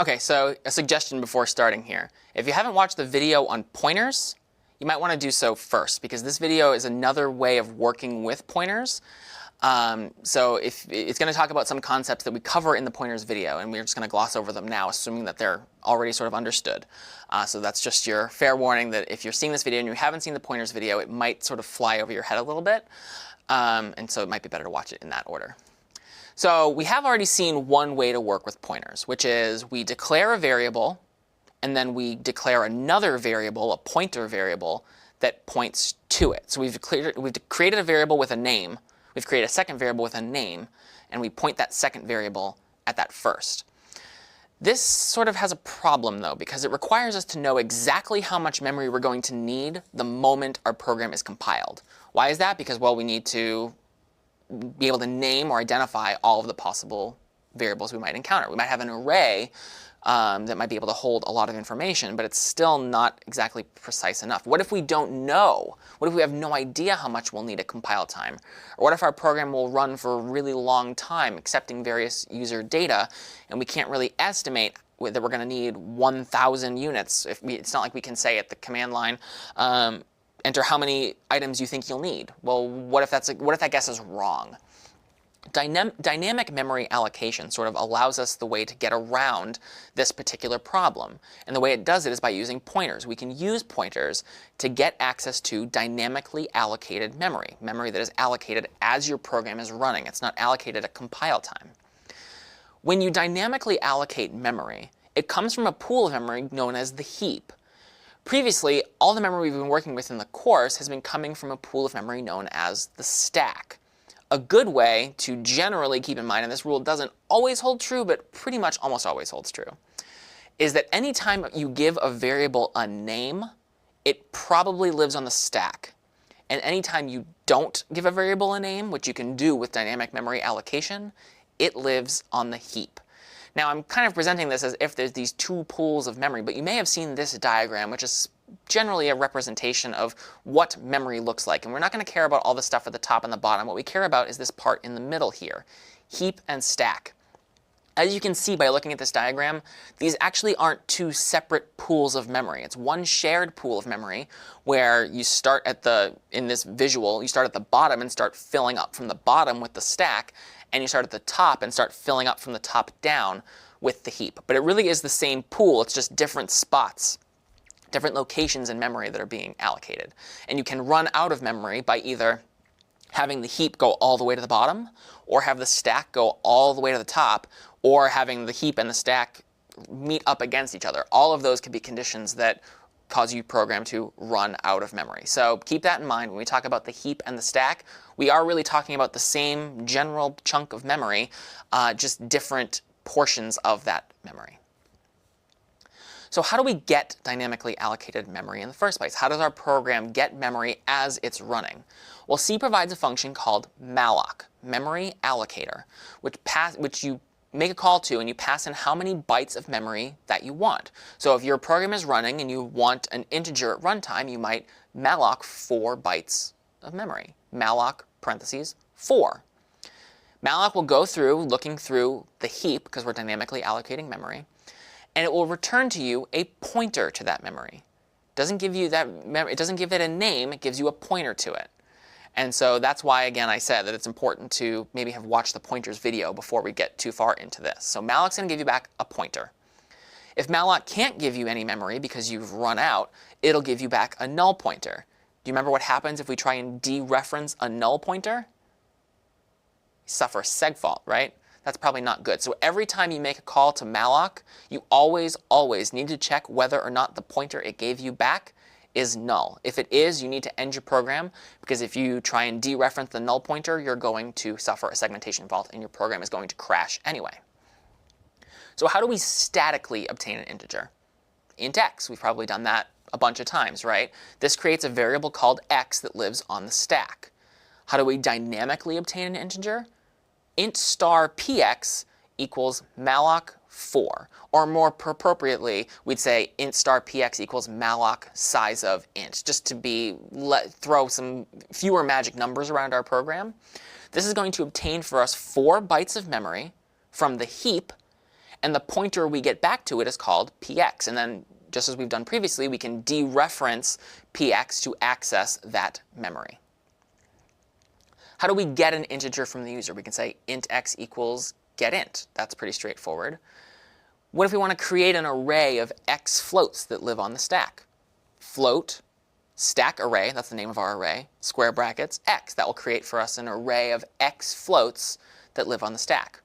Okay, so a suggestion before starting here. If you haven't watched the video on pointers, you might want to do so first, because this video is another way of working with pointers. So if it's going to talk about some concepts that we cover in the pointers video, and we're just going to gloss over them now, assuming that they're already sort of understood. So that's just your fair warning that if you're seeing this video and you haven't seen the pointers video, it might sort of fly over your head a little bit. And so it might be better to watch it in that order. So we have already seen one way to work with pointers, which is we declare a variable, and then we declare another variable, a pointer variable, that points to it. So we've created a variable with a name. We've created a second variable with a name, and we point that second variable at that first. This sort of has a problem, though, because it requires us to know exactly how much memory we're going to need the moment our program is compiled. Why is that? Because, well, we need to be able to name or identify all of the possible variables we might encounter. We might have an array that might be able to hold a lot of information, but it's still not exactly precise enough. What if we don't know? What if we have no idea how much we'll need at compile time? Or what if our program will run for a really long time accepting various user data, and we can't really estimate that we're going to need 1,000 units? It's not like we can say at the command line, enter how many items you think you'll need. Well, what if that guess is wrong? Dynamic memory allocation sort of allows us the way to get around this particular problem. And the way it does it is by using pointers. We can use pointers to get access to dynamically allocated memory, memory that is allocated as your program is running. It's not allocated at compile time. When you dynamically allocate memory, it comes from a pool of memory known as the heap. Previously, all the memory we've been working with in the course has been coming from a pool of memory known as the stack. A good way to generally keep in mind, and this rule doesn't always hold true, but pretty much almost always holds true, is that anytime you give a variable a name, it probably lives on the stack. And anytime you don't give a variable a name, which you can do with dynamic memory allocation, it lives on the heap. Now, I'm kind of presenting this as if there's these two pools of memory, but you may have seen this diagram, which is generally a representation of what memory looks like. And we're not going to care about all the stuff at the top and the bottom. What we care about is this part in the middle here, heap and stack. As you can see by looking at this diagram, these actually aren't two separate pools of memory. It's one shared pool of memory where you start in this visual, you start at the bottom and start filling up from the bottom with the stack, and you start at the top and start filling up from the top down with the heap. But it really is the same pool. It's just different spots, different locations in memory that are being allocated. And you can run out of memory by either having the heap go all the way to the bottom, or have the stack go all the way to the top, or having the heap and the stack meet up against each other. All of those could be conditions that cause your program to run out of memory. So keep that in mind when we talk about the heap and the stack. We are really talking about the same general chunk of memory, just different portions of that memory. So how do we get dynamically allocated memory in the first place? How does our program get memory as it's running? Well, C provides a function called malloc, memory allocator, which you make a call to and you pass in how many bytes of memory that you want. So if your program is running and you want an integer at runtime, you might malloc 4 bytes of memory. Malloc parentheses 4. Malloc will go through looking through the heap, because we're dynamically allocating memory, and it will return to you a pointer to that memory. It doesn't give it a name, it gives you a pointer to it. And so that's why, again, I said that it's important to maybe have watched the pointers video before we get too far into this. So malloc's going to give you back a pointer. If malloc can't give you any memory because you've run out, it'll give you back a null pointer. Do you remember what happens if we try and dereference a null pointer? You suffer a seg fault, right? That's probably not good. So every time you make a call to malloc, you always need to check whether or not the pointer it gave you back is null. If it is, you need to end your program, because if you try and dereference the null pointer, you're going to suffer a segmentation fault and your program is going to crash anyway. So how do we statically obtain an integer? Int x. We've probably done that a bunch of times, right? This creates a variable called x that lives on the stack. How do we dynamically obtain an integer? Int star px equals malloc 4. Or more appropriately, we'd say int star px equals malloc size of int, just to throw some fewer magic numbers around our program. This is going to obtain for us 4 bytes of memory from the heap, and the pointer we get back to it is called px. And then, just as we've done previously, we can dereference px to access that memory. How do we get an integer from the user? We can say int x equals getInt. That's pretty straightforward. What if we want to create an array of x floats that live on the stack? Float, stack array, that's the name of our array, square brackets, x. That will create for us an array of x floats that live on the stack.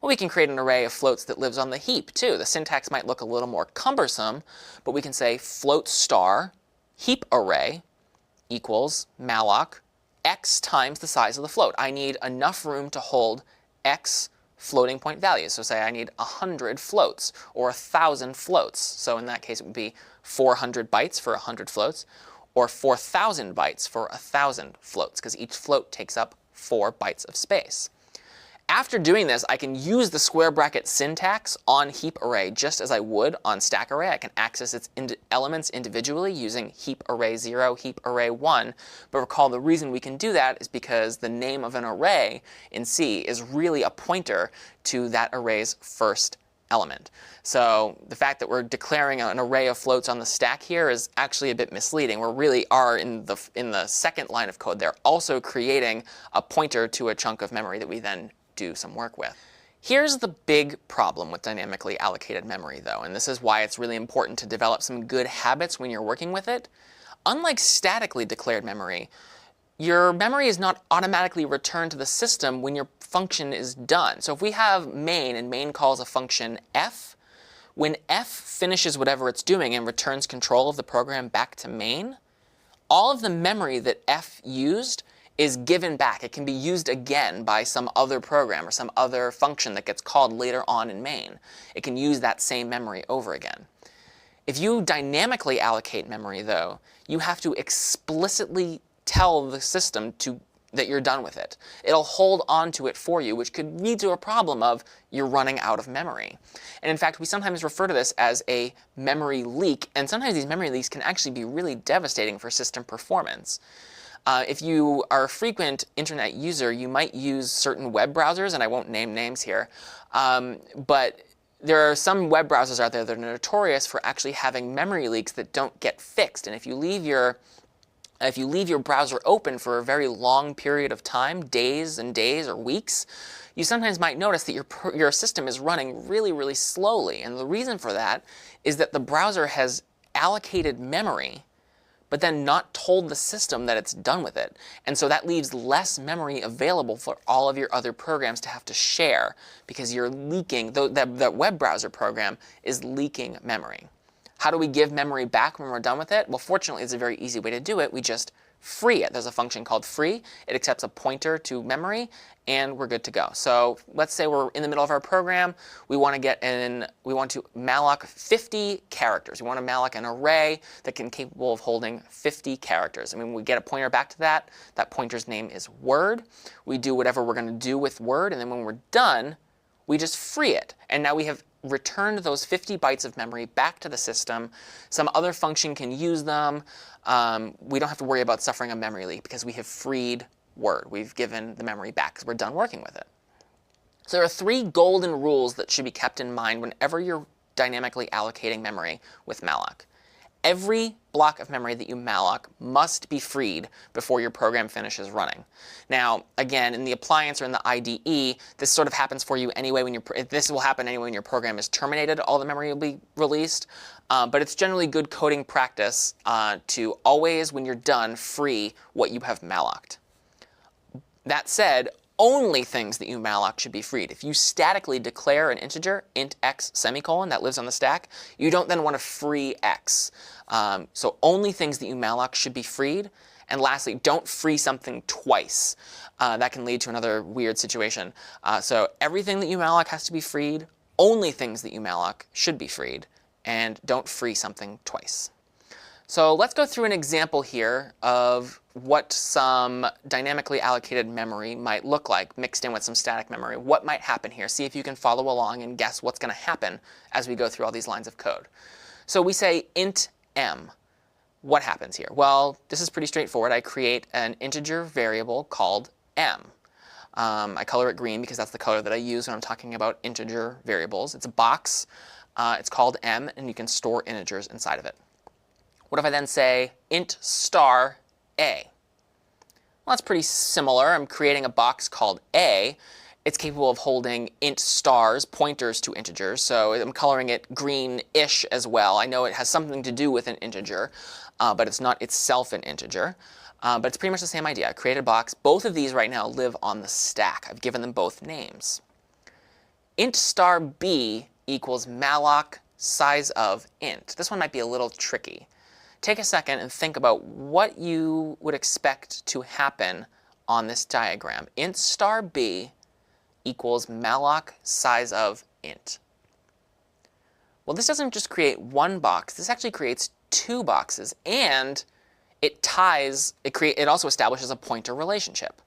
Well, we can create an array of floats that lives on the heap, too. The syntax might look a little more cumbersome, but we can say float star heap array equals malloc x times the size of the float. I need enough room to hold x floating point values. So say I need 100 floats or 1,000 floats. So in that case, it would be 400 bytes for 100 floats, or 4,000 bytes for 1,000 floats, because each float takes up 4 bytes of space. After doing this, I can use the square bracket syntax on heap array just as I would on stack array. I can access its elements individually using heap array 0, heap array 1. But recall, the reason we can do that is because the name of an array in C is really a pointer to that array's first element. So the fact that we're declaring an array of floats on the stack here is actually a bit misleading. We really are, in the second line of code there, also creating a pointer to a chunk of memory that we then do some work with. Here's the big problem with dynamically allocated memory, though, and this is why it's really important to develop some good habits when you're working with it. Unlike statically declared memory, your memory is not automatically returned to the system when your function is done. So if we have main, and main calls a function f, when f finishes whatever it's doing and returns control of the program back to main, all of the memory that f used is given back. It can be used again by some other program or some other function that gets called later on in main. It can use that same memory over again. If you dynamically allocate memory, though, you have to explicitly tell the system that you're done with it. It'll hold on to it for you, which could lead to a problem of you're running out of memory. And in fact, we sometimes refer to this as a memory leak, and sometimes these memory leaks can actually be really devastating for system performance. If you are a frequent internet user, you might use certain web browsers, and I won't name names here, but there are some web browsers out there that are notorious for actually having memory leaks that don't get fixed. And if you leave your browser open for a very long period of time, days and days or weeks, you sometimes might notice that your system is running really, really slowly. And the reason for that is that the browser has allocated memory, but then not told the system that it's done with it. And so that leaves less memory available for all of your other programs to have to share, because you're leaking, that web browser program is leaking memory. How do we give memory back when we're done with it? Well, fortunately, it's a very easy way to do it. We just free it. There's a function called free. It accepts a pointer to memory, and we're good to go. So let's say we're in the middle of our program. We want to malloc 50 characters. We want to malloc an array that is capable of holding 50 characters. And when we get a pointer back to that, that pointer's name is word. We do whatever we're going to do with word, and then when we're done, we just free it. And now we have returned those 50 bytes of memory back to the system. Some other function can use them. We don't have to worry about suffering a memory leak because we have freed word. We've given the memory back because we're done working with it. So there are 3 golden rules that should be kept in mind whenever you're dynamically allocating memory with malloc. Every block of memory that you malloc must be freed before your program finishes running. Now, again, in the appliance or in the IDE, this sort of happens for you anyway this will happen anyway when your program is terminated. All the memory will be released. But it's generally good coding practice to always, when you're done, free what you have malloced. That said, only things that you malloc should be freed. If you statically declare an integer, int x semicolon, that lives on the stack, you don't then want to free x. So only things that you malloc should be freed. And lastly, don't free something twice. That can lead to another weird situation. So everything that you malloc has to be freed. Only things that you malloc should be freed. And don't free something twice. So let's go through an example here of what some dynamically allocated memory might look like mixed in with some static memory. What might happen here? See if you can follow along and guess what's going to happen as we go through all these lines of code. So we say int m. What happens here? Well, this is pretty straightforward. I create an integer variable called m. I color it green because that's the color that I use when I'm talking about integer variables. It's a box. It's called M, and you can store integers inside of it. What if I then say int star a? Well, that's pretty similar. I'm creating a box called a. It's capable of holding int stars, pointers to integers, so I'm coloring it green-ish as well. I know it has something to do with an integer, but it's not itself an integer. But it's pretty much the same idea. I created a box. Both of these right now live on the stack. I've given them both names. Int star b equals malloc size of int. This one might be a little tricky. Take a second and think about what you would expect to happen on this diagram. Int star b equals malloc size of int. Well, this doesn't just create one box. This actually creates two boxes, and it also establishes a pointer relationship.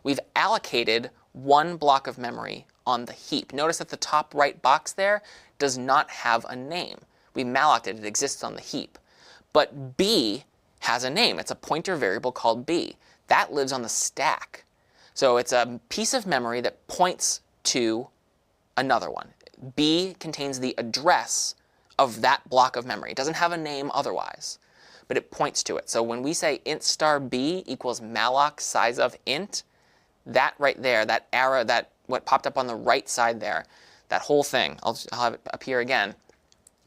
We've allocated one block of memory on the heap. Notice that the top right box there does not have a name. We malloced it. It exists on the heap. But b has a name. It's a pointer variable called b. That lives on the stack. So it's a piece of memory that points to another one. B contains the address of that block of memory. It doesn't have a name otherwise, but it points to it. So when we say int star b equals malloc size of int, that right there, that arrow, what popped up on the right side there, that whole thing, I'll have it up here again,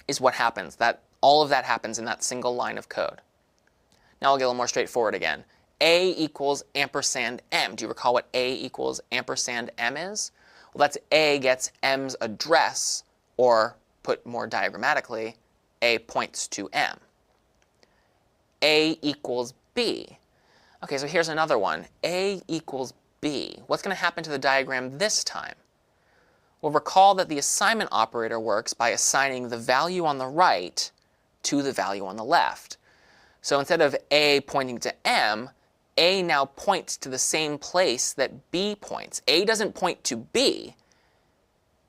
is what happens. All of that happens in that single line of code. Now I'll get a little more straightforward again. A equals ampersand m. Do you recall what A equals ampersand m is? Well, that's A gets m's address, or put more diagrammatically, A points to m. A equals b. Okay, so here's another one. A equals b. What's going to happen to the diagram this time? Well, recall that the assignment operator works by assigning the value on the right to the value on the left. So instead of A pointing to m, A now points to the same place that B points. A doesn't point to B.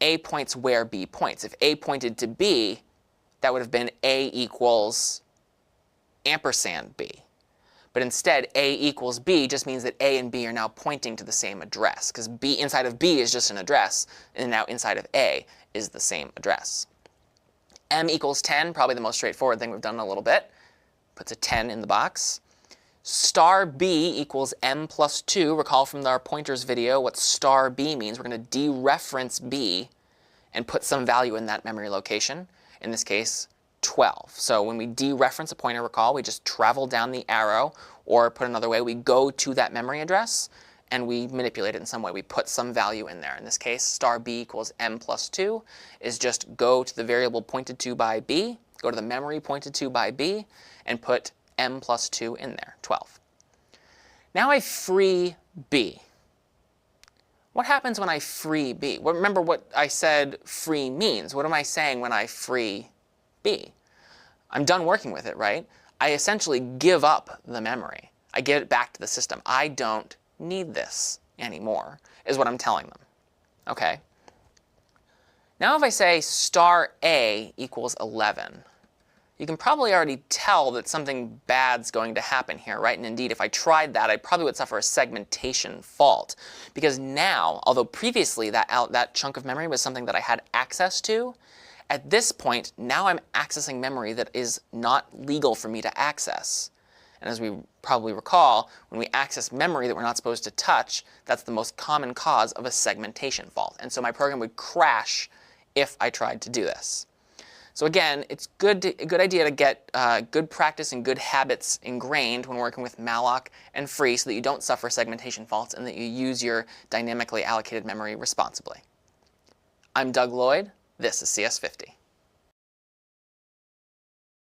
A points where B points. If A pointed to B, that would have been A equals ampersand B. But instead, A equals B just means that A and B are now pointing to the same address, because B inside of B is just an address, and now inside of A is the same address. M equals 10, probably the most straightforward thing we've done in a little bit. Puts a 10 in the box. Star b equals m plus 2. Recall from our pointers video what star b means. We're going to dereference b and put some value in that memory location. In this case, 12. So when we dereference a pointer, recall, we just travel down the arrow, or put another way, we go to that memory address and we manipulate it in some way. We put some value in there. In this case, star b equals m plus 2 is just go to the variable pointed to by b, go to the memory pointed to by b, and put m plus 2 in there, 12. Now I free b. What happens when I free b? Well, remember what I said free means. What am I saying when I free b? I'm done working with it, right? I essentially give up the memory. I give it back to the system. I don't need this anymore, is what I'm telling them. Okay. Now if I say star a equals 11, you can probably already tell that something bad's going to happen here, right? And indeed, if I tried that, I probably would suffer a segmentation fault. Because now, although previously that chunk of memory was something that I had access to, at this point, now I'm accessing memory that is not legal for me to access. And as we probably recall, when we access memory that we're not supposed to touch, that's the most common cause of a segmentation fault. And so my program would crash if I tried to do this. So again, it's a good idea to get good practice and good habits ingrained when working with malloc and free so that you don't suffer segmentation faults and that you use your dynamically allocated memory responsibly. I'm Doug Lloyd. This is CS50.